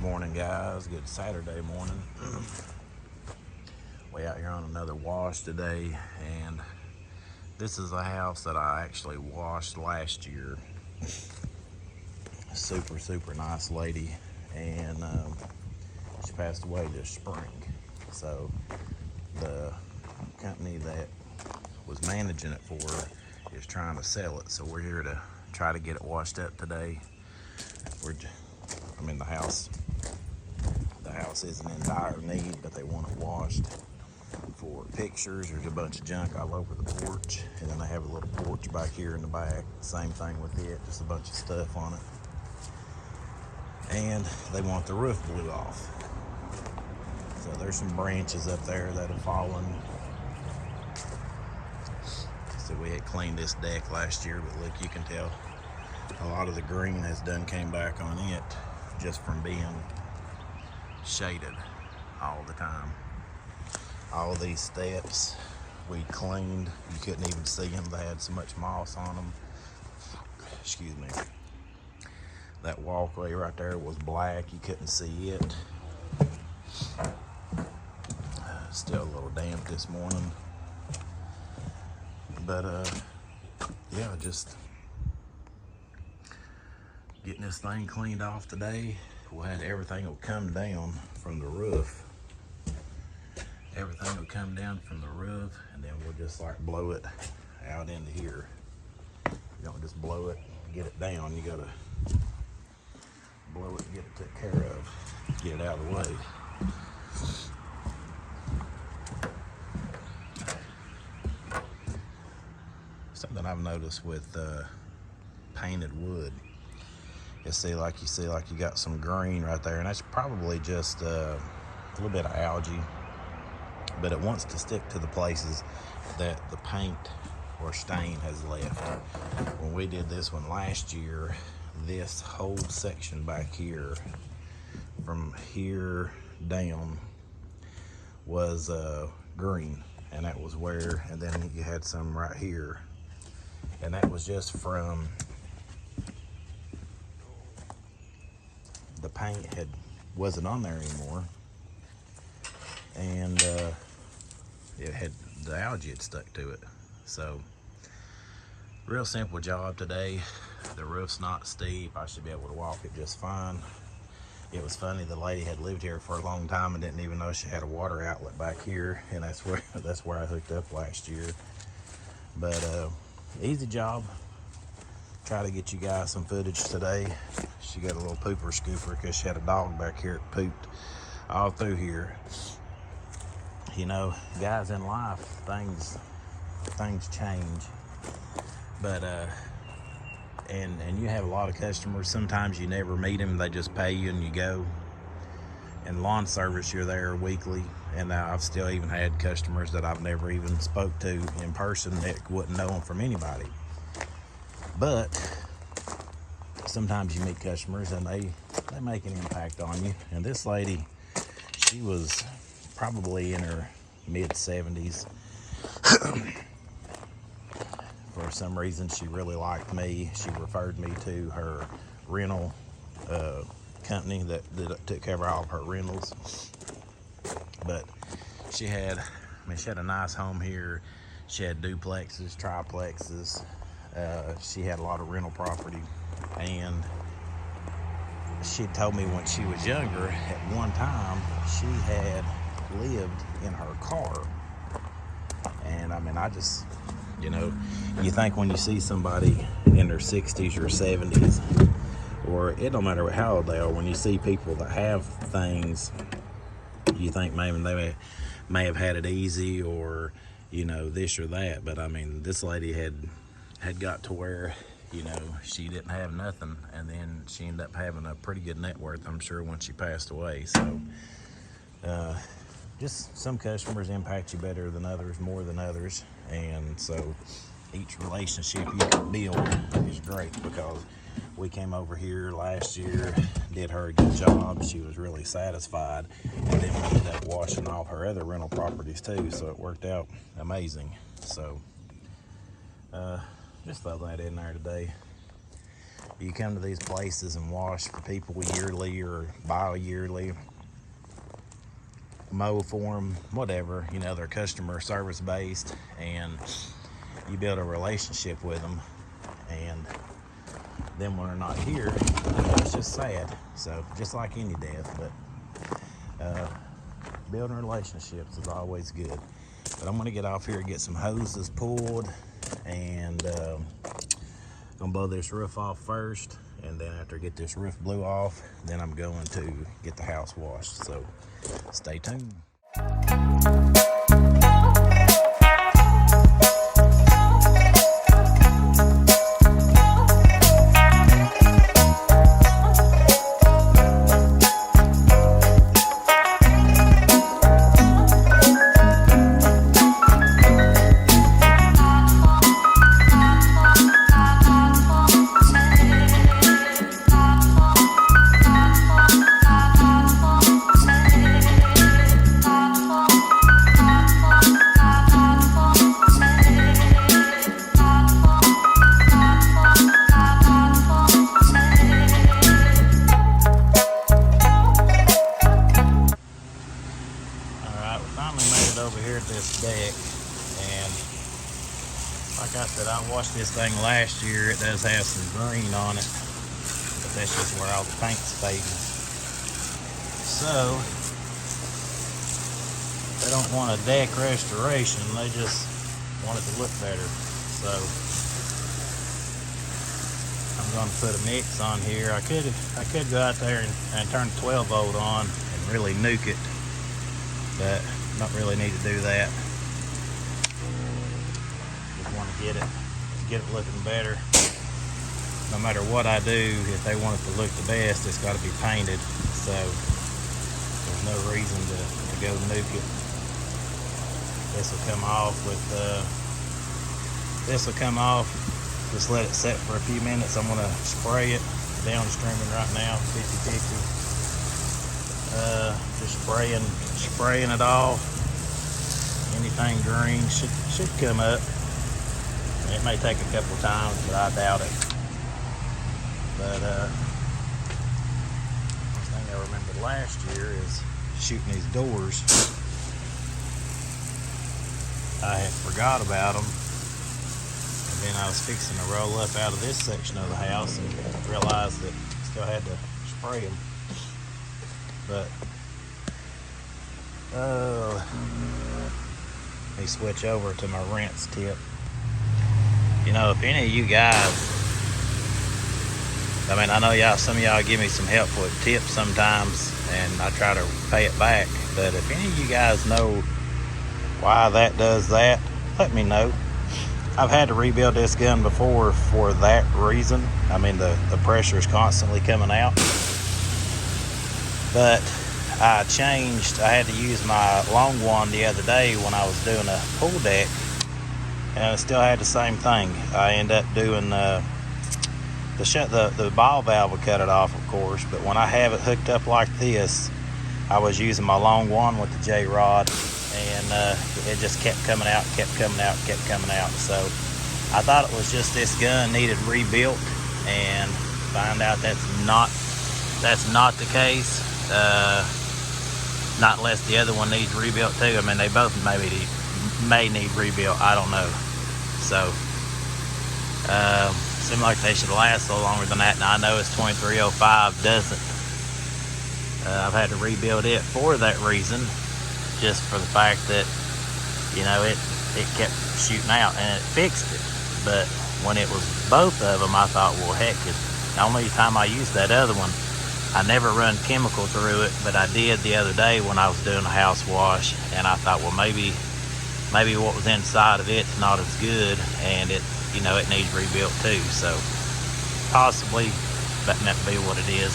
Good morning, guys. Good Saturday morning. We out here on another wash today, and this is a house that I actually washed last year. Super nice lady, and she passed away this spring. So the company that was managing it for her is trying to sell it. So we're here to try to get it washed up today. The house isn't in dire need, but they want it washed for pictures. There's a bunch of junk all over the porch, and then they have a little porch back here in the back. Same thing with it, just a bunch of stuff on it. And they want the roof blew off. So there's some branches up there that have fallen. So we had cleaned this deck last year, but look, you can tell a lot of the green has done came back on it just from being shaded all the time. All these steps we cleaned, you couldn't even see them. They had so much moss on them. Excuse me. That walkway right there was black, you couldn't see it. Still a little damp this morning, but yeah, just getting this thing cleaned off today. Everything will come down from the roof. Everything will come down from the roof, and then we'll just like blow it out into here. You don't just blow it, get it down. You gotta blow it, get it took care of, get it out of the way. Something I've noticed with painted wood is you got some green right there, and that's probably just a little bit of algae, but it wants to stick to the places that the paint or stain has left. When we did this one last year, this whole section back here, from here down, was green, and that was where, and then you had some right here, and that was just from the paint wasn't on there anymore, and the algae had stuck to it. So real simple job today. The roof's not steep. I should be able to walk it just fine. It was funny, the lady had lived here for a long time and didn't even know she had a water outlet back here, and that's where I hooked up last year. But easy job. Try to get you guys some footage today. She got a little pooper scooper because she had a dog back here that pooped all through here. You know, guys, in life, things change. But and you have a lot of customers. Sometimes you never meet them, they just pay you and you go. In lawn service, you're there weekly, and I've still even had customers that I've never even spoke to in person that wouldn't know them from anybody. But sometimes you meet customers and they make an impact on you. And this lady, she was probably in her mid-70s. For some reason, she really liked me. She referred me to her rental company that took care of all of her rentals. But she had a nice home here. She had duplexes, triplexes. She had a lot of rental property, and she told me when she was younger, at one time, she had lived in her car. And I just, you think when you see somebody in their 60s or 70s, or it don't matter how old they are, when you see people that have things, you think maybe they may have had it easy, or, this or that. But this lady had got to where, she didn't have nothing, and then she ended up having a pretty good net worth, I'm sure, when she passed away. So just some customers impact you better than others, more than others, and so each relationship you can build is great. Because we came over here last year, did her a good job, she was really satisfied, and then we ended up washing off her other rental properties too, so it worked out amazing. So just throw that in there today. you come to these places and wash for people yearly or bi-yearly, mow for them, whatever, you know, they're customer service based, and you build a relationship with them, and then when they're not here, it's just sad. So just like any death, but building relationships is always good. But I'm gonna get off here and get some hoses pulled, and gonna blow this roof off first, and then after I get this roof blew off, then I'm going to get the house washed. So stay tuned. Deck, and like I said, I washed this thing last year. It does have some green on it, but that's just where all the paint's fading. So they don't want a deck restoration, they just want it to look better. So I'm going to put a mix on here. I could go out there and turn the 12 volt on and really nuke it, but don't really need to do that. Just want to get it looking better. No matter what I do, if they want it to look the best, it's got to be painted. So there's no reason to go nuke it. This will come off with just let it set for a few minutes. I'm gonna spray it downstreaming right now, 50-50. Just spraying it all. Anything green should come up. It may take a couple times, but I doubt it. But one thing I remember last year is shooting these doors. I had forgot about them, and then I was fixing to roll up out of this section of the house and realized that I still had to spray them. But let me switch over to my rinse tip. You know, if any of you guys, I mean, I know some of y'all give me some helpful tips sometimes, and I try to pay it back. But if any of you guys know why that does that, let me know. I've had to rebuild this gun before for that reason. I mean, the pressure is constantly coming out. But I had to use my long one the other day when I was doing a pool deck, and I still had the same thing. I ended up doing the ball valve would cut it off, of course, but when I have it hooked up like this, I was using my long one with the Jrod, and it just kept coming out. So I thought it was just this gun needed rebuilt, and find out that's not the case. Not unless the other one needs rebuilt too. I mean, they both may need rebuilt. I don't know. So seem like they should last a little longer than that. Now I know it's 2305 doesn't. I've had to rebuild it for that reason, just for the fact that, you know, it kept shooting out, and it fixed it. But when it was both of them, I thought, well, heck, the only time I used that other one, I never run chemical through it, but I did the other day when I was doing a house wash, and I thought, well, maybe what was inside of it's not as good, and it needs rebuilt too. So possibly that might be what it is.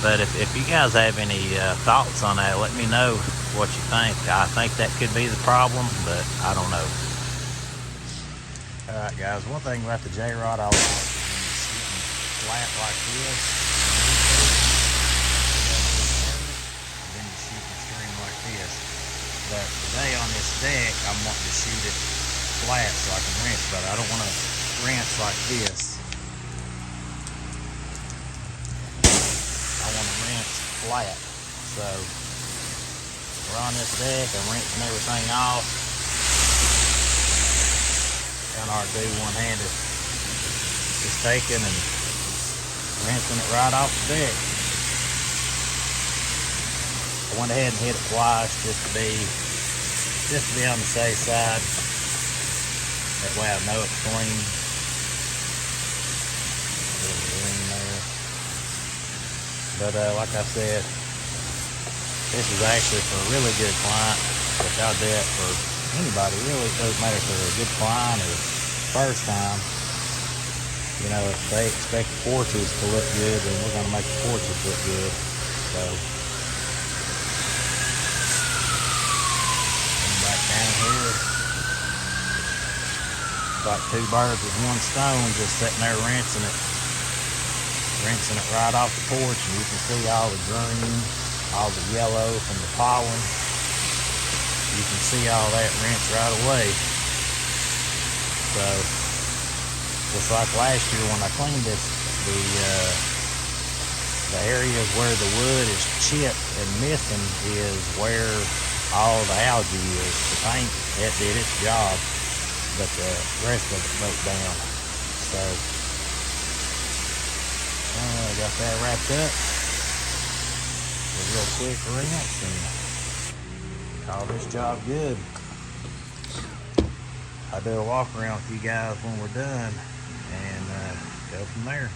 But if you guys have any thoughts on that, let me know what you think. I think that could be the problem, but I don't know. All right, guys. One thing about the Jrod I like is shooting flat like this. But today on this deck, I'm wanting to shoot it flat so I can rinse, but I don't want to rinse like this. flat. So we're on this deck, I'm rinsing everything off. Kind of hard to do one-handed. Just taking and rinsing it right off the deck. I went ahead and hit it twice just to be on the safe side. That way I know it's clean. A little green there. But like I said, this is actually for a really good client, which I'll do it for anybody. Really, it doesn't matter if they're a good client or first time. You know, if they expect the porches to look good, then we're going to make the porches look good. So, back down here, like two birds with one stone, just sitting there rinsing it right off the porch, and you can see all the green, all the yellow from the pollen. You can see all that rinse right away. So, just like last year when I cleaned this, the areas where the wood is chipped and missing is where all the algae is. The paint, that did its job, but the rest of it broke down. So, I got that wrapped up. A real quick rinse and call this job good. I'll do a walk around with you guys when we're done and go from there.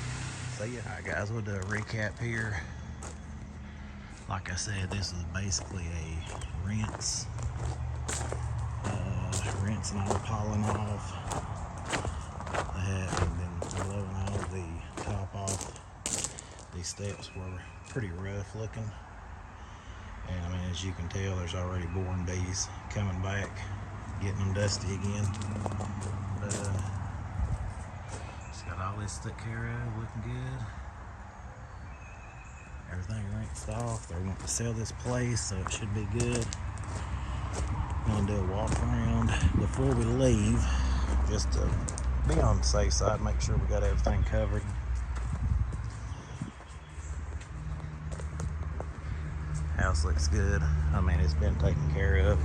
See ya. Alright guys, we'll do a recap here. Like I said, this is basically a rinse. Rinsing all the pollen off. And then blowing all the top off. These steps were pretty rough looking. And I mean, as you can tell, there's already born bees coming back, getting them dusty again. But just got all this took care of, looking good. Everything rinsed off. They want to sell this place, so it should be good. I'm gonna do a walk around before we leave, just to be on the safe side, make sure we got everything covered. House looks good. I mean, it's been taken care of.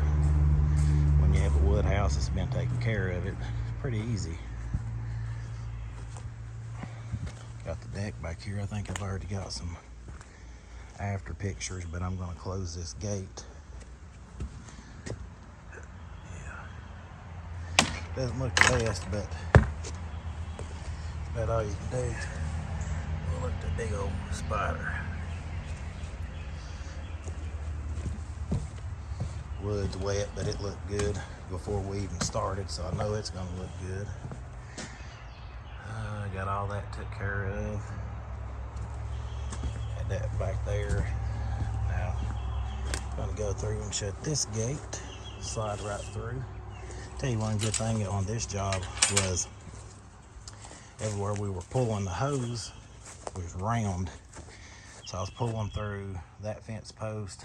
When you have a wood house, it's been taken care of. It's pretty easy. Got the deck back here. I think I've already got some after pictures, but I'm going to close this gate. Yeah. Doesn't look the best, but that's about all you can do. Oh, look at the big old spider. Wood's wet, but it looked good before we even started, so I know it's gonna look good. Got all that took care of. Had that back there. Now, I'm gonna go through and shut this gate, slide right through. Tell you one good thing on this job was everywhere we were pulling the hose was round. So I was pulling through that fence post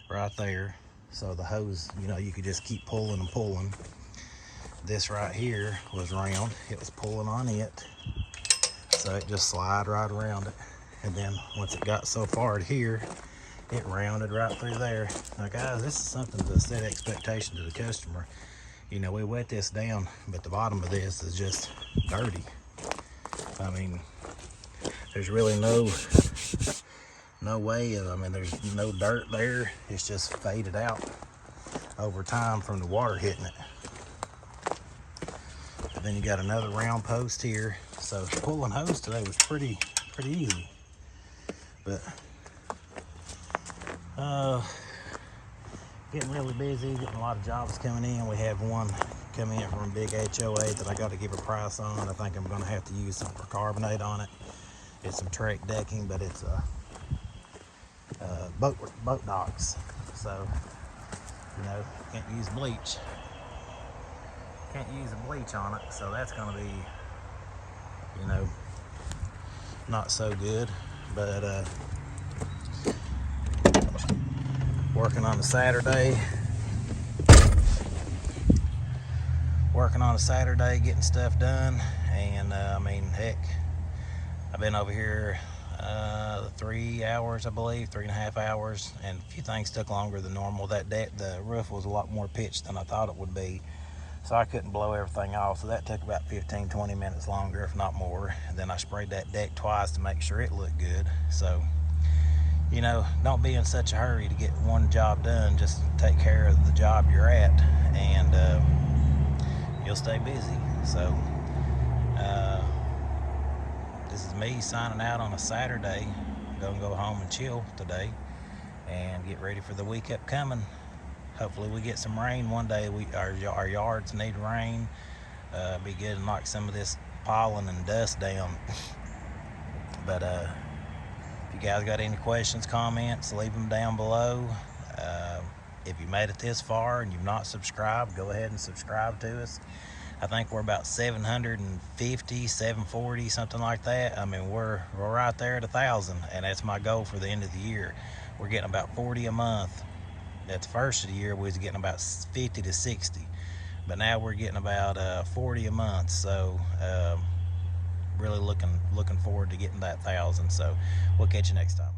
right there. So the hose, you know, you could just keep pulling and pulling. This right here was round. It was pulling on it. So it just slid right around it. And then once it got so far to here, it rounded right through there. Now guys, this is something to set expectation to the customer. You know, we wet this down, but the bottom of this is just dirty. I mean, there's really no way of, I mean, there's no dirt there. It's just faded out over time from the water hitting it. And then you got another round post here. So pulling hose today was pretty easy. But getting really busy, getting a lot of jobs coming in. We have one coming in from a big HOA that I got to give a price on. I think I'm going to have to use some carbonate on it. It's some Trek decking, but it's boat docks. So, you know, can't use bleach. Can't use a bleach on it, so that's going to be, you know, not so good. But working on a Saturday, getting stuff done. And I mean, heck, I've been over here 3 hours, I believe, 3.5 hours, and a few things took longer than normal. That deck, the roof was a lot more pitched than I thought it would be, so I couldn't blow everything off, so that took about 15-20 minutes longer, if not more. And then I sprayed that deck twice to make sure it looked good. So, you know, don't be in such a hurry to get one job done. Just take care of the job you're at, and you'll stay busy. So this is me signing out on a Saturday. Gonna go home and chill today and get ready for the week upcoming. Hopefully we get some rain one day. Our yards need rain. Be good and knock some of this pollen and dust down. But if you guys got any questions, comments, leave them down below. If you made it this far and you've not subscribed, go ahead and subscribe to us. I think we're about 750, 740, something like that. I mean, we're right there at 1,000, and that's my goal for the end of the year. We're getting about 40 a month. At the first of the year, we was getting about 50 to 60, but now we're getting about 40 a month. So really looking forward to getting that 1,000. So we'll catch you next time.